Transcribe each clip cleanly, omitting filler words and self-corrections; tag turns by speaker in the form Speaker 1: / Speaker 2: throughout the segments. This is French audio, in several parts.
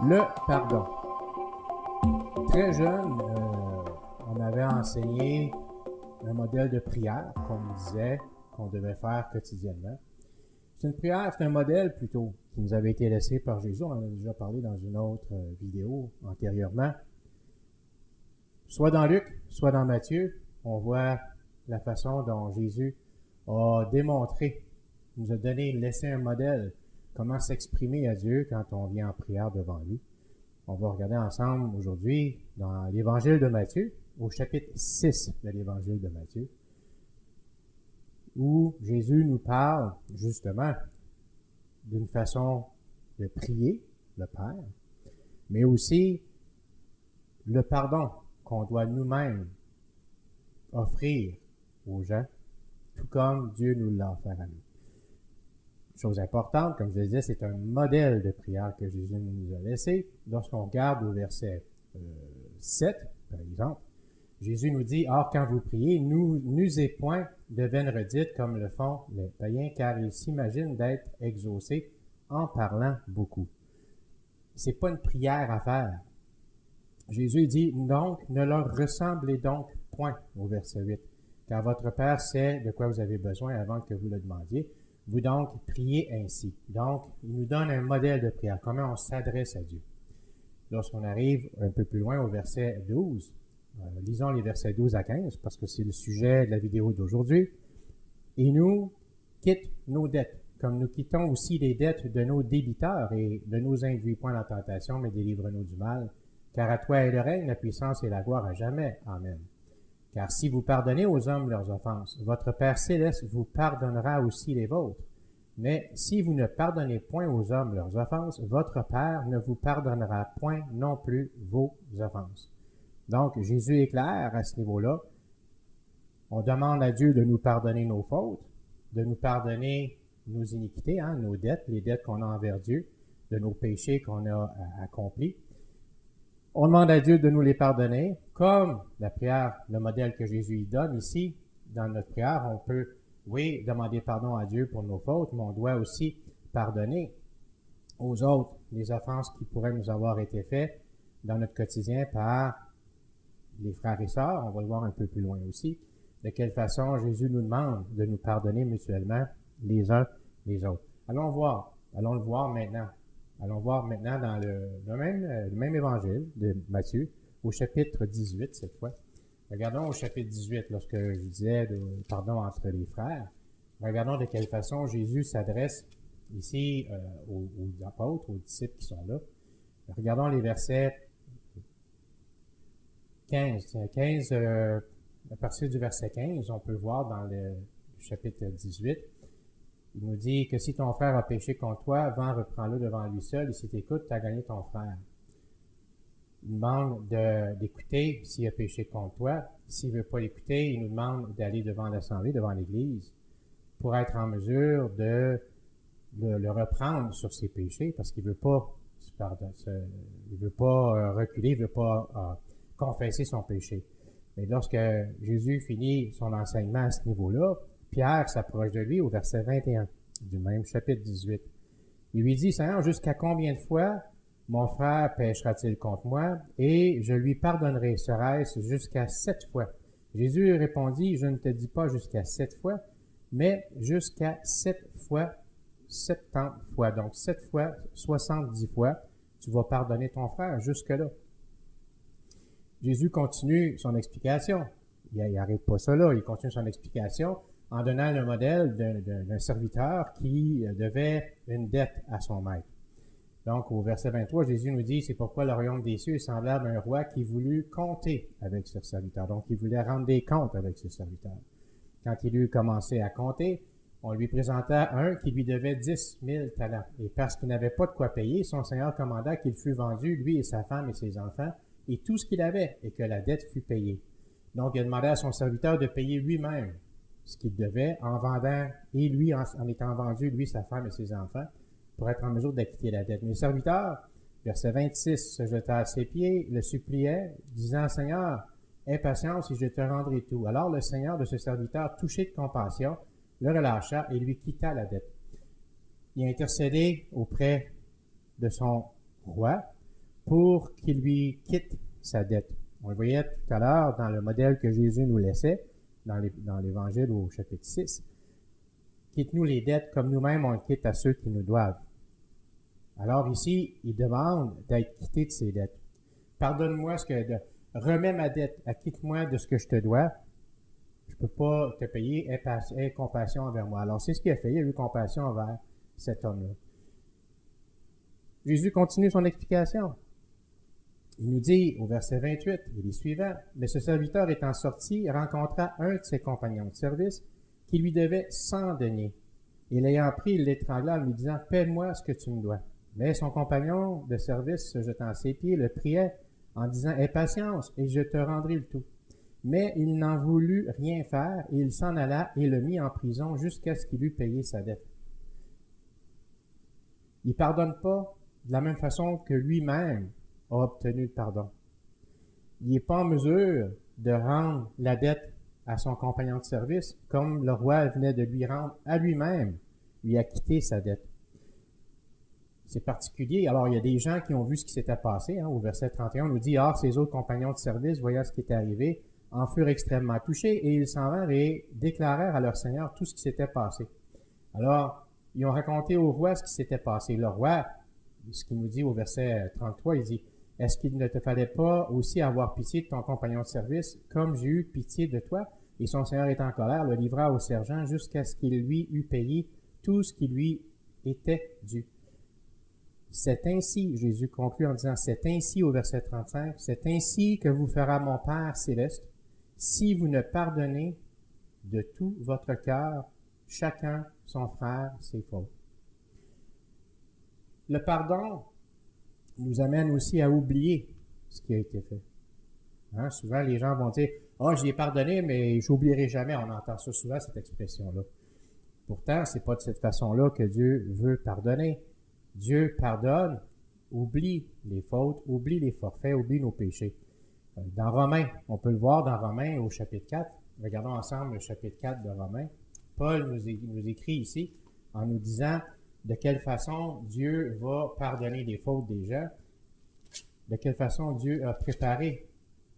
Speaker 1: Le pardon. Très jeune, on avait enseigné un modèle de prière qu'on nous disait qu'on devait faire quotidiennement. C'est une prière, c'est un modèle plutôt qui nous avait été laissé par Jésus. On en a déjà parlé dans une autre vidéo antérieurement. Soit dans Luc, soit dans Matthieu, on voit la façon dont Jésus a démontré, nous a donné, laissé un modèle, comment s'exprimer à Dieu quand on vient en prière devant lui. On va regarder ensemble aujourd'hui dans l'Évangile de Matthieu, au chapitre 6 de l'Évangile de Matthieu, où Jésus nous parle justement d'une façon de prier le Père, mais aussi le pardon qu'on doit nous-mêmes offrir aux gens, tout comme Dieu nous l'a offert à nous. Chose importante, comme je le disais, c'est un modèle de prière que Jésus nous a laissé. Lorsqu'on regarde au verset 7, par exemple, Jésus nous dit « Or, quand vous priez, n'usez point de vaines redites comme le font les païens, car ils s'imaginent d'être exaucés en parlant beaucoup. » C'est pas une prière à faire. Jésus dit « Donc, ne leur ressemblez donc point » au verset 8, « car votre Père sait de quoi vous avez besoin avant que vous le demandiez. Vous donc priez ainsi. » Donc, il nous donne un modèle de prière, comment on s'adresse à Dieu. Lorsqu'on arrive un peu plus loin au verset 12, lisons les versets 12 à 15, parce que c'est le sujet de la vidéo d'aujourd'hui. « Et nous quitte nos dettes, comme nous quittons aussi les dettes de nos débiteurs, et ne nous induis point en tentation, mais délivre-nous du mal. Car à toi est le règne, la puissance et la gloire à jamais. Amen. Car si vous pardonnez aux hommes leurs offenses, votre Père céleste vous pardonnera aussi les vôtres. Mais si vous ne pardonnez point aux hommes leurs offenses, votre Père ne vous pardonnera point non plus vos offenses. » Donc, Jésus est clair à ce niveau-là. On demande à Dieu de nous pardonner nos fautes, de nous pardonner nos iniquités, nos dettes, les dettes qu'on a envers Dieu, de nos péchés qu'on a accomplis. On demande à Dieu de nous les pardonner, comme la prière, le modèle que Jésus y donne ici, dans notre prière, on peut, oui, demander pardon à Dieu pour nos fautes, mais on doit aussi pardonner aux autres les offenses qui pourraient nous avoir été faites dans notre quotidien par les frères et sœurs. On va le voir un peu plus loin aussi. De quelle façon Jésus nous demande de nous pardonner mutuellement les uns les autres. Allons le voir maintenant. Allons voir maintenant dans le même évangile de Matthieu, au chapitre 18 cette fois. Regardons au chapitre 18, lorsque je disais pardon entre les frères. Regardons de quelle façon Jésus s'adresse ici aux apôtres, aux disciples qui sont là. Regardons les versets 15. À partir du verset 15, on peut voir dans le chapitre 18, il nous dit que si ton frère a péché contre toi, va, reprends-le devant lui seul, et si t'écoutes, tu as gagné ton frère. Il demande d'écouter s'il a péché contre toi. S'il ne veut pas l'écouter, il nous demande d'aller devant l'Assemblée, devant l'Église, pour être en mesure de le reprendre sur ses péchés, parce qu'il ne veut pas reculer, il ne veut pas confesser son péché. Mais lorsque Jésus finit son enseignement à ce niveau-là, Pierre s'approche de lui au verset 21 du même chapitre 18. Il lui dit, « Seigneur, jusqu'à combien de fois mon frère péchera-t-il contre moi, et je lui pardonnerai, serait-ce jusqu'à 7 fois? » Jésus répondit, « Je ne te dis pas jusqu'à 7 fois, mais jusqu'à 7 fois 70 fois. » Donc 7 fois 70 fois, tu vas pardonner ton frère jusque-là. Jésus continue son explication. Il n'arrête pas ça là, il continue son explication en donnant le modèle d'un serviteur qui devait une dette à son maître. Donc, au verset 23, Jésus nous dit, « C'est pourquoi le royaume des cieux est semblable à un roi qui voulut compter avec ce serviteur. » Donc, il voulait rendre des comptes avec ce serviteur. Quand il eut commencé à compter, on lui présenta un qui lui devait 10 000 talents. Et parce qu'il n'avait pas de quoi payer, son seigneur commanda qu'il fût vendu, lui et sa femme et ses enfants, et tout ce qu'il avait, et que la dette fût payée. Donc, il a demandé à son serviteur de payer lui-même ce qu'il devait en vendant, et lui, en étant vendu, lui, sa femme et ses enfants, pour être en mesure d'acquitter la dette. Mais le serviteur, verset 26, se jeta à ses pieds, le suppliait, disant, « Seigneur, aie patience et je te rendrai tout. » Alors le seigneur de ce serviteur, touché de compassion, le relâcha et lui quitta la dette. Il a intercédé auprès de son roi pour qu'il lui quitte sa dette. On le voyait tout à l'heure dans le modèle que Jésus nous laissait, dans l'Évangile au chapitre 6. Quitte-nous les dettes comme nous-mêmes on le quitte à ceux qui nous doivent. Alors ici, il demande d'être quitté de ses dettes. Pardonne-moi remets ma dette, acquitte-moi de ce que je te dois. Je ne peux pas te payer, aie compassion envers moi. Alors c'est ce qu'il a fait, il a eu compassion envers cet homme-là. Jésus continue son explication. Il nous dit au verset 28 et les suivants, « Mais ce serviteur étant sorti, rencontra un de ses compagnons de service qui lui devait 100 deniers. Et l'ayant pris, il l'étrangla en lui disant, « Paie-moi ce que tu me dois. » Mais son compagnon de service, se jetant à ses pieds, le priait en disant, « Aie patience, et je te rendrai le tout. » Mais il n'en voulut rien faire, et il s'en alla et le mit en prison jusqu'à ce qu'il eût payé sa dette. Il ne pardonne pas de la même façon que lui-même a obtenu le pardon. Il n'est pas en mesure de rendre la dette à son compagnon de service comme le roi venait de lui rendre à lui-même, lui acquitter sa dette. C'est particulier. Alors, il y a des gens qui ont vu ce qui s'était passé. Au verset 31, on nous dit « Or, ses autres compagnons de service, voyant ce qui était arrivé, en furent extrêmement touchés, et ils s'en vinrent et déclarèrent à leur Seigneur tout ce qui s'était passé. » Alors, ils ont raconté au roi ce qui s'était passé. Le roi, ce qu'il nous dit au verset 33, il dit « Est-ce qu'il ne te fallait pas aussi avoir pitié de ton compagnon de service, comme j'ai eu pitié de toi? » Et son Seigneur étant en colère, le livra au sergent jusqu'à ce qu'il lui eût payé tout ce qui lui était dû. C'est ainsi, Jésus conclut en disant, c'est ainsi au verset 35, c'est ainsi que vous fera mon Père céleste, si vous ne pardonnez de tout votre cœur, chacun son frère ses fautes. Le pardon nous amène aussi à oublier ce qui a été fait. Souvent, les gens vont dire, « Ah, j'y ai pardonné, mais j'oublierai jamais. » On entend ça souvent, cette expression-là. Pourtant, c'est pas de cette façon-là que Dieu veut pardonner. Dieu pardonne, oublie les fautes, oublie les forfaits, oublie nos péchés. Dans Romains, on peut le voir dans Romains au chapitre 4. Regardons ensemble le chapitre 4 de Romains. Paul nous écrit ici en nous disant de quelle façon Dieu va pardonner les fautes des gens, de quelle façon Dieu a préparé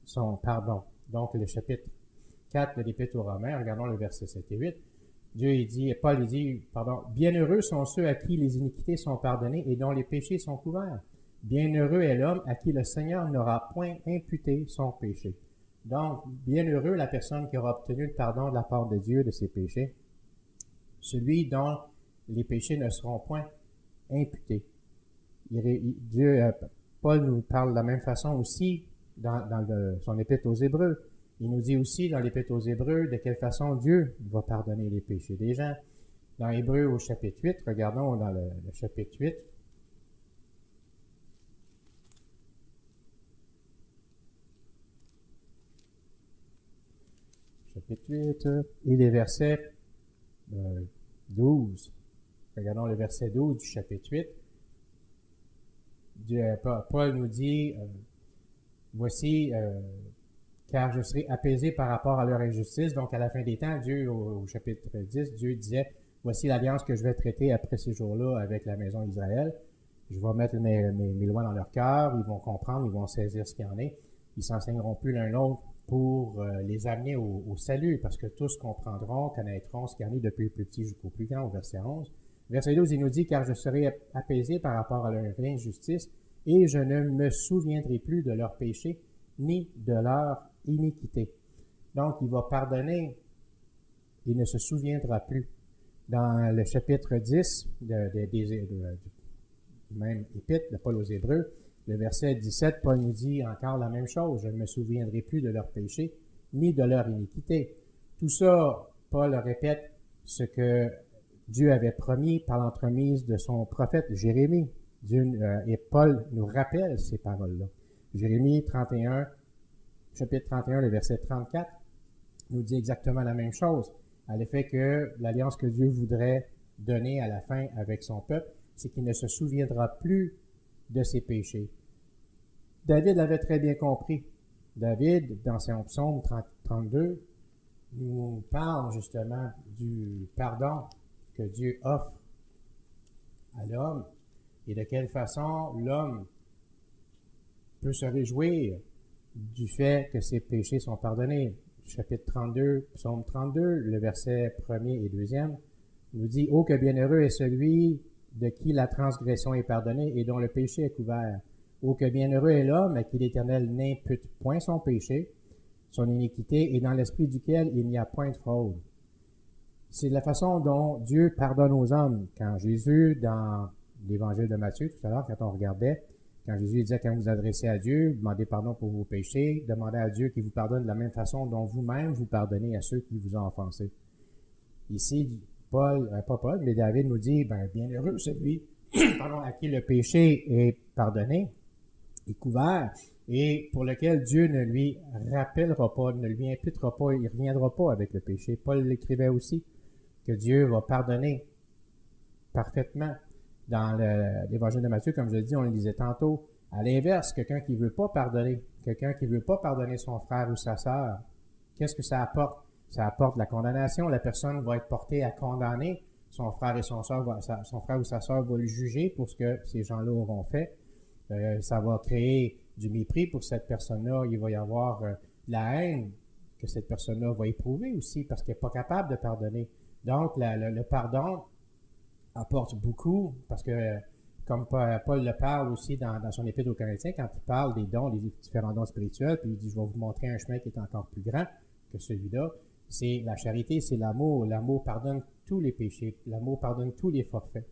Speaker 1: son pardon. Donc, le chapitre 4 de l'Épître aux Romains, regardons le verset 7 et 8. Paul dit, bienheureux sont ceux à qui les iniquités sont pardonnées et dont les péchés sont couverts. Bienheureux est l'homme à qui le Seigneur n'aura point imputé son péché. Donc, bienheureux la personne qui aura obtenu le pardon de la part de Dieu de ses péchés, celui dont les péchés ne seront point imputés. Paul nous parle de la même façon aussi dans son épître aux Hébreux. Il nous dit aussi dans l'Épître aux Hébreux de quelle façon Dieu va pardonner les péchés des gens. Dans Hébreux au chapitre 8, regardons dans le chapitre 8. Chapitre 8, et les versets 12. Regardons le verset 12 du chapitre 8. Paul nous dit, voici... car je serai apaisé par rapport à leur injustice. Donc, à la fin des temps, Dieu, au chapitre 10, Dieu disait, voici l'alliance que je vais traiter après ces jours-là avec la maison d'Israël. Je vais mettre mes lois dans leur cœur, ils vont comprendre, ils vont saisir ce qu'il y en est. Ils s'enseigneront plus l'un l'autre pour les amener au salut, parce que tous comprendront, connaîtront ce qu'il y en est depuis le plus petit jusqu'au plus grand, au verset 11. Verset 12, il nous dit, car je serai apaisé par rapport à leur injustice, et je ne me souviendrai plus de leurs péchés, ni de leur iniquité. Donc, il va pardonner, il ne se souviendra plus. Dans le chapitre 10 du même épître de Paul aux Hébreux, le verset 17, Paul nous dit encore la même chose, « Je ne me souviendrai plus de leurs péchés, ni de leur iniquité. » Tout ça, Paul répète ce que Dieu avait promis par l'entremise de son prophète Jérémie. Et Paul nous rappelle ces paroles-là. Jérémie 31, chapitre 31, le verset 34, nous dit exactement la même chose, à l'effet que l'alliance que Dieu voudrait donner à la fin avec son peuple, c'est qu'il ne se souviendra plus de ses péchés. David l'avait très bien compris. David, dans son psaume 32, nous parle justement du pardon que Dieu offre à l'homme et de quelle façon l'homme peut se réjouir du fait que ses péchés sont pardonnés. Chapitre 32, psaume 32, le verset 1er et 2e, nous dit « Oh, que bienheureux est celui de qui la transgression est pardonnée et dont le péché est couvert. Oh, que bienheureux est l'homme à qui l'Éternel n'impute point son péché, son iniquité, et dans l'esprit duquel il n'y a point de fraude. » C'est la façon dont Dieu pardonne aux hommes. Quand Jésus, dans l'évangile de Matthieu, tout à l'heure, quand on regardait, quand Jésus disait, quand vous vous adressez à Dieu, demandez pardon pour vos péchés, demandez à Dieu qu'il vous pardonne de la même façon dont vous-même vous pardonnez à ceux qui vous ont offensé. Ici, pas Paul, mais David nous dit, bienheureux celui à qui le péché est pardonné, est couvert, et pour lequel Dieu ne lui rappellera pas, ne lui imputera pas, il ne reviendra pas avec le péché. Paul l'écrivait aussi, que Dieu va pardonner parfaitement. Dans l'évangile de Matthieu, comme je le dis, on le disait tantôt, à l'inverse, quelqu'un qui ne veut pas pardonner, son frère ou sa sœur, qu'est-ce que ça apporte? Ça apporte la condamnation. La personne va être portée à condamner. Son frère ou sa sœur va le juger pour ce que ces gens-là auront fait. Ça va créer du mépris pour cette personne-là. Il va y avoir la haine que cette personne-là va éprouver aussi parce qu'elle n'est pas capable de pardonner. Donc, le pardon apporte beaucoup parce que, comme Paul le parle aussi dans son épître aux Corinthiens, quand il parle des dons, des différents dons spirituels, puis il dit, je vais vous montrer un chemin qui est encore plus grand que celui-là, c'est la charité, c'est l'amour. L'amour pardonne tous les péchés. L'amour pardonne tous les forfaits.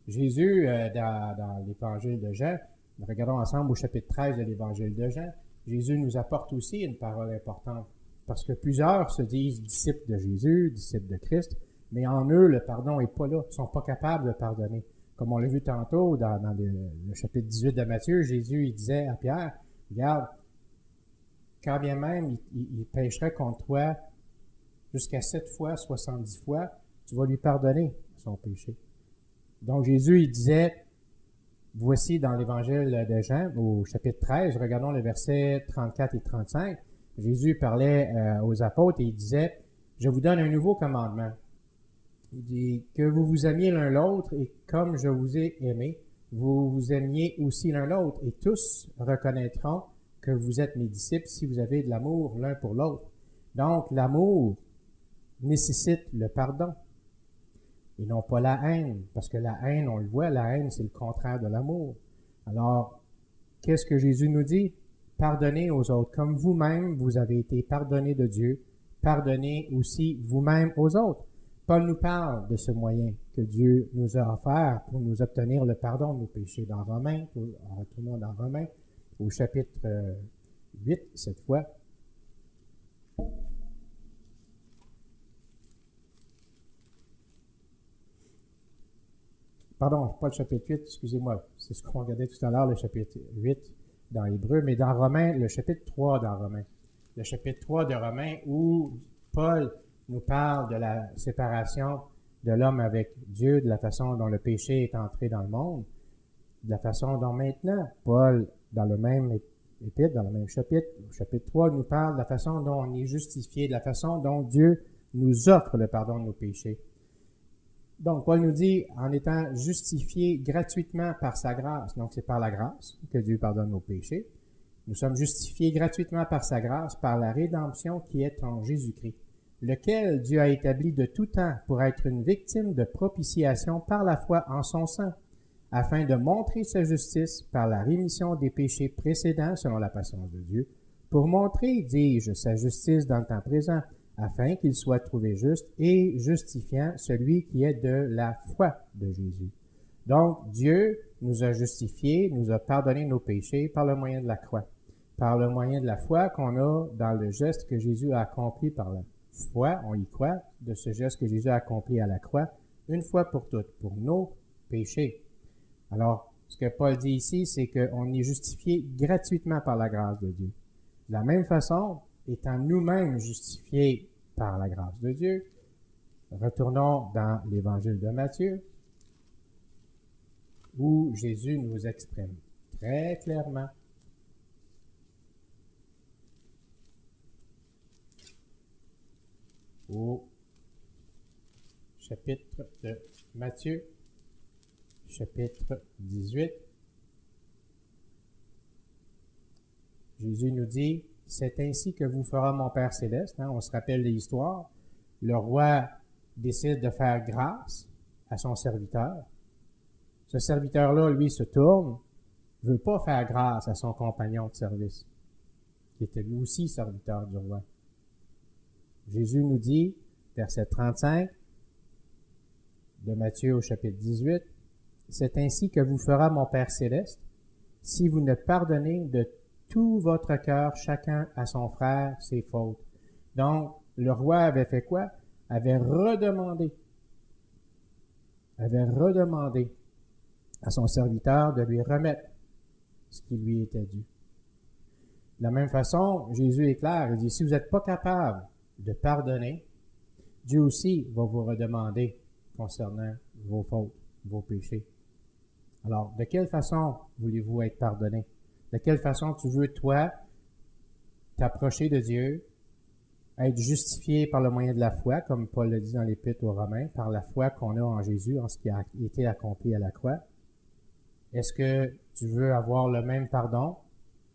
Speaker 1: Jésus, dans l'évangile de Jean, regardons ensemble au chapitre 13 de l'évangile de Jean, Jésus nous apporte aussi une parole importante. Parce que plusieurs se disent disciples de Jésus, disciples de Christ, mais en eux, le pardon n'est pas là. Ils ne sont pas capables de pardonner. Comme on l'a vu tantôt dans le chapitre 18 de Matthieu, Jésus il disait à Pierre, regarde, quand bien même il pécherait contre toi jusqu'à 7 fois, 70 fois, tu vas lui pardonner son péché. Donc Jésus, il disait, voici dans l'évangile de Jean, au chapitre 13, regardons les versets 34 et 35, Jésus parlait aux apôtres et il disait, je vous donne un nouveau commandement. Il dit que vous vous aimiez l'un l'autre et comme je vous ai aimé, vous vous aimiez aussi l'un l'autre et tous reconnaîtront que vous êtes mes disciples si vous avez de l'amour l'un pour l'autre. Donc, l'amour nécessite le pardon et non pas la haine, parce que la haine, on le voit, la haine, c'est le contraire de l'amour. Alors, qu'est-ce que Jésus nous dit? Pardonnez aux autres. Comme vous-même, vous avez été pardonnés de Dieu, pardonnez aussi vous-même aux autres. Paul nous parle de ce moyen que Dieu nous a offert pour nous obtenir le pardon de nos péchés. Dans Romains, retournons dans Romains, au chapitre 8, cette fois. Pardon, pas le chapitre 8, excusez-moi. C'est ce qu'on regardait tout à l'heure, le chapitre 8 dans Hébreu, mais dans Romains, le chapitre 3 dans Romains. Le chapitre 3 de Romains où Paul nous parle de la séparation de l'homme avec Dieu, de la façon dont le péché est entré dans le monde, de la façon dont maintenant, Paul, dans le même épître, dans le même chapitre, au chapitre 3, nous parle de la façon dont on est justifié, de la façon dont Dieu nous offre le pardon de nos péchés. Donc, Paul nous dit, en étant justifié gratuitement par sa grâce, donc c'est par la grâce que Dieu pardonne nos péchés, nous sommes justifiés gratuitement par sa grâce, par la rédemption qui est en Jésus-Christ, lequel Dieu a établi de tout temps pour être une victime de propitiation par la foi en son sang, afin de montrer sa justice par la rémission des péchés précédents selon la patience de Dieu, pour montrer, dis-je, sa justice dans le temps présent, afin qu'il soit trouvé juste et justifiant celui qui est de la foi de Jésus. Donc, Dieu nous a justifiés, nous a pardonné nos péchés par le moyen de la croix, par le moyen de la foi qu'on a dans le geste que Jésus a accompli par la foi, on y croit, de ce geste que Jésus a accompli à la croix, une fois pour toutes, pour nos péchés. Alors, ce que Paul dit ici, c'est qu'on est justifié gratuitement par la grâce de Dieu. De la même façon, étant nous-mêmes justifiés par la grâce de Dieu, retournons dans l'évangile de Matthieu, où Jésus nous exprime très clairement au chapitre de Matthieu, chapitre 18, Jésus nous dit, « C'est ainsi que vous fera mon Père céleste. » On se rappelle l'histoire. Le roi décide de faire grâce à son serviteur. Ce serviteur-là, lui, se tourne, ne veut pas faire grâce à son compagnon de service, qui était lui aussi serviteur du roi. Jésus nous dit, verset 35 de Matthieu au chapitre 18, « C'est ainsi que vous fera mon Père céleste, si vous ne pardonnez de tout votre cœur chacun à son frère ses fautes. » Donc, le roi avait fait quoi? Avait redemandé à son serviteur de lui remettre ce qui lui était dû. De la même façon, Jésus est clair, il dit, si vous n'êtes pas capable de pardonner, Dieu aussi va vous redemander concernant vos fautes, vos péchés. Alors, de quelle façon voulez-vous être pardonné? De quelle façon tu veux, toi, t'approcher de Dieu, être justifié par le moyen de la foi, comme Paul le dit dans l'Épître aux Romains, par la foi qu'on a en Jésus, en ce qui a été accompli à la croix? Est-ce que tu veux avoir le même pardon?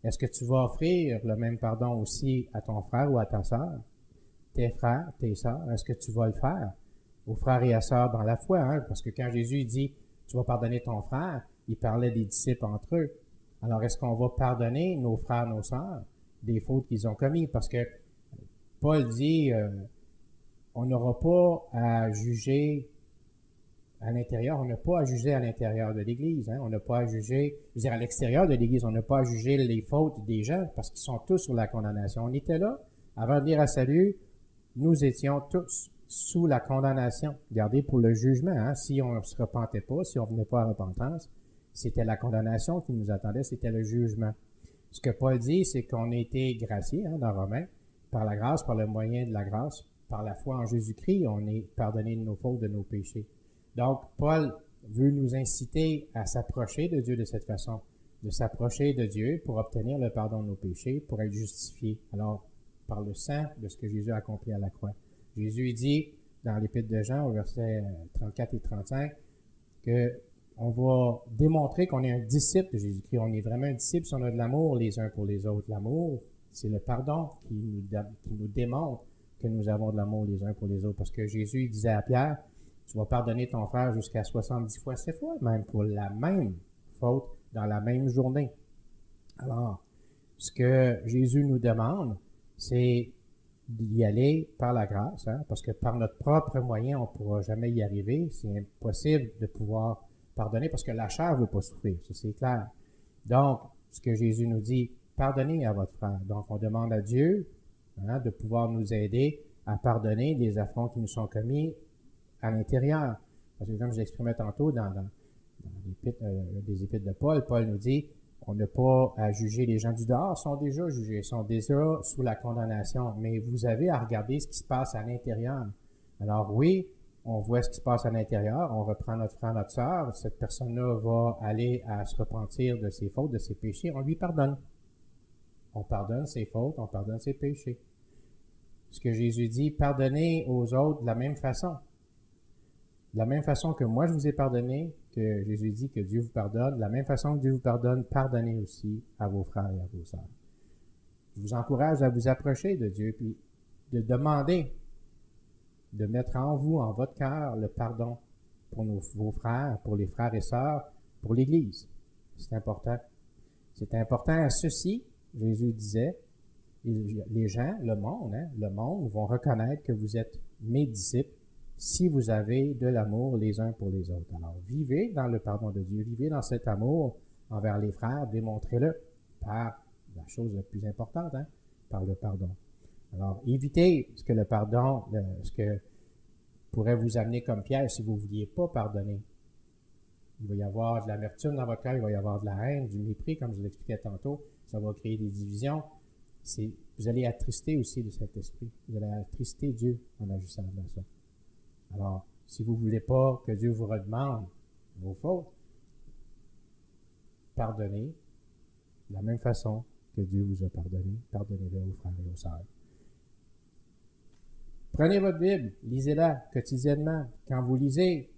Speaker 1: Est-ce que tu vas offrir le même pardon aussi à ton frère ou à ta sœur? Tes frères, tes sœurs, est-ce que tu vas le faire? Aux frères et à sœurs dans la foi, hein? Parce que quand Jésus dit « tu vas pardonner ton frère », il parlait des disciples entre eux. Alors, est-ce qu'on va pardonner nos frères, nos sœurs, des fautes qu'ils ont commis? Parce que Paul dit on n'aura pas à juger à l'intérieur, on n'a pas à juger à l'intérieur de l'Église, hein? On n'a pas à juger, je veux dire, à l'extérieur de l'Église, on n'a pas à juger les fautes des gens parce qu'ils sont tous sous la condamnation. On était là, avant de venir à salut, nous étions tous sous la condamnation, gardés pour le jugement, hein? Si on ne se repentait pas, si on ne venait pas à repentance, c'était la condamnation qui nous attendait, c'était le jugement. Ce que Paul dit, c'est qu'on a été graciés, hein, dans Romains, par la grâce, par le moyen de la grâce, par la foi en Jésus-Christ, on est pardonné de nos fautes, de nos péchés. Donc, Paul veut nous inciter à s'approcher de Dieu de cette façon, de s'approcher de Dieu pour obtenir le pardon de nos péchés, pour être justifié. Alors, par le sang de ce que Jésus a accompli à la croix. Jésus dit, dans l'Épître de Jean, au verset 34 et 35, que on va démontrer qu'on est un disciple de Jésus-Christ. On est vraiment un disciple si on a de l'amour les uns pour les autres. L'amour, c'est le pardon qui nous démontre que nous avons de l'amour les uns pour les autres. Parce que Jésus disait à Pierre, tu vas pardonner ton frère jusqu'à 70 fois, 7 fois, même pour la même faute dans la même journée. Alors, ce que Jésus nous demande, c'est d'y aller par la grâce, hein, parce que par notre propre moyen, on ne pourra jamais y arriver. C'est impossible de pouvoir pardonner parce que la chair ne veut pas souffrir, ça c'est clair. Donc, ce que Jésus nous dit, pardonnez à votre frère. Donc, on demande à Dieu, hein, de pouvoir nous aider à pardonner les affronts qui nous sont commis à l'intérieur. Parce que comme je l'exprimais tantôt dans des épîtres de Paul, Paul nous dit, on n'a pas à juger les gens du dehors, sont déjà jugés, sont déjà sous la condamnation, mais vous avez à regarder ce qui se passe à l'intérieur. Alors oui, on voit ce qui se passe à l'intérieur, on reprend notre frère, notre sœur, cette personne-là va aller à se repentir de ses fautes, de ses péchés, on lui pardonne. On pardonne ses fautes, on pardonne ses péchés. Ce que Jésus dit, pardonnez aux autres de la même façon. De la même façon que moi je vous ai pardonné, que Jésus dit que Dieu vous pardonne, de la même façon que Dieu vous pardonne, pardonnez aussi à vos frères et à vos sœurs. Je vous encourage à vous approcher de Dieu, puis de demander, de mettre en vous, en votre cœur, le pardon pour vos frères, pour les frères et sœurs, pour l'Église. C'est important. C'est important à ceci, Jésus disait, les gens, le monde vont reconnaître que vous êtes mes disciples si vous avez de l'amour les uns pour les autres. Alors, vivez dans le pardon de Dieu, vivez dans cet amour envers les frères, démontrez-le par la chose la plus importante, hein, par le pardon. Alors, évitez ce que le pardon, ce que pourrait vous amener comme piège si vous ne vouliez pas pardonner. Il va y avoir de l'amertume dans votre cœur, il va y avoir de la haine, du mépris, comme je l'expliquais tantôt. Ça va créer des divisions. Vous allez attrister aussi de cet esprit. Vous allez attrister Dieu en agissant dans ça. Alors, si vous ne voulez pas que Dieu vous redemande vos fautes, pardonnez de la même façon que Dieu vous a pardonné. Pardonnez-le aux frères et aux sœurs. Prenez votre Bible, lisez-la quotidiennement. Quand vous lisez,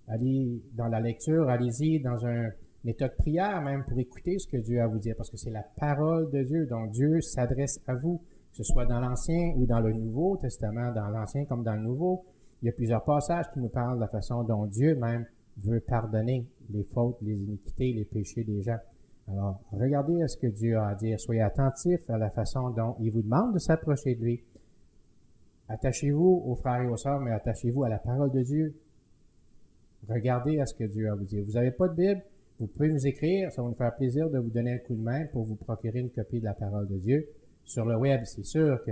Speaker 1: allez dans la lecture, allez-y dans un méthode prière même pour écouter ce que Dieu a à vous dire, parce que c'est la parole de Dieu. Donc Dieu s'adresse à vous, que ce soit dans l'Ancien ou dans le Nouveau Testament, dans l'Ancien comme dans le Nouveau. Il y a plusieurs passages qui nous parlent de la façon dont Dieu même veut pardonner les fautes, les iniquités, les péchés des gens. Alors, regardez à ce que Dieu a à dire. Soyez attentifs à la façon dont il vous demande de s'approcher de lui. Attachez-vous aux frères et aux sœurs, mais attachez-vous à la parole de Dieu. Regardez à ce que Dieu a à vous dire. Vous n'avez pas de Bible? Vous pouvez nous écrire. Ça va nous faire plaisir de vous donner un coup de main pour vous procurer une copie de la parole de Dieu. Sur le web, c'est sûr que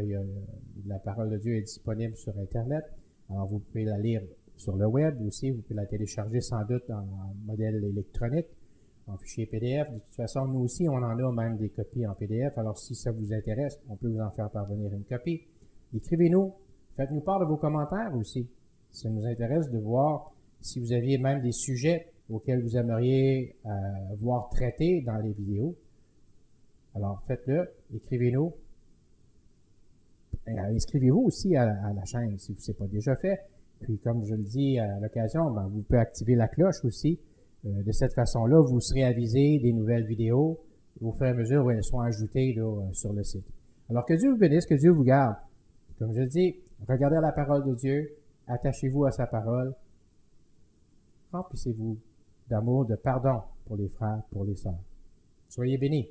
Speaker 1: la parole de Dieu est disponible sur Internet. Alors, vous pouvez la lire sur le web aussi. Vous pouvez la télécharger sans doute en modèle électronique, en fichier PDF. De toute façon, nous aussi, on en a même des copies en PDF. Alors, si ça vous intéresse, on peut vous en faire parvenir une copie. Écrivez-nous. Faites-nous part de vos commentaires aussi. Ça nous intéresse de voir si vous aviez même des sujets auxquels vous aimeriez voir traités dans les vidéos. Alors, faites-le. Écrivez-nous. Inscrivez-vous aussi à la chaîne si ce n'est pas déjà fait. Puis, comme je le dis à l'occasion, vous pouvez activer la cloche aussi. De cette façon-là, vous serez avisé des nouvelles vidéos au fur et à mesure où elles sont ajoutées là, sur le site. Alors, que Dieu vous bénisse, que Dieu vous garde. Comme je le dis, regardez à la parole de Dieu, attachez-vous à sa parole, remplissez-vous d'amour, de pardon pour les frères, pour les sœurs. Soyez bénis.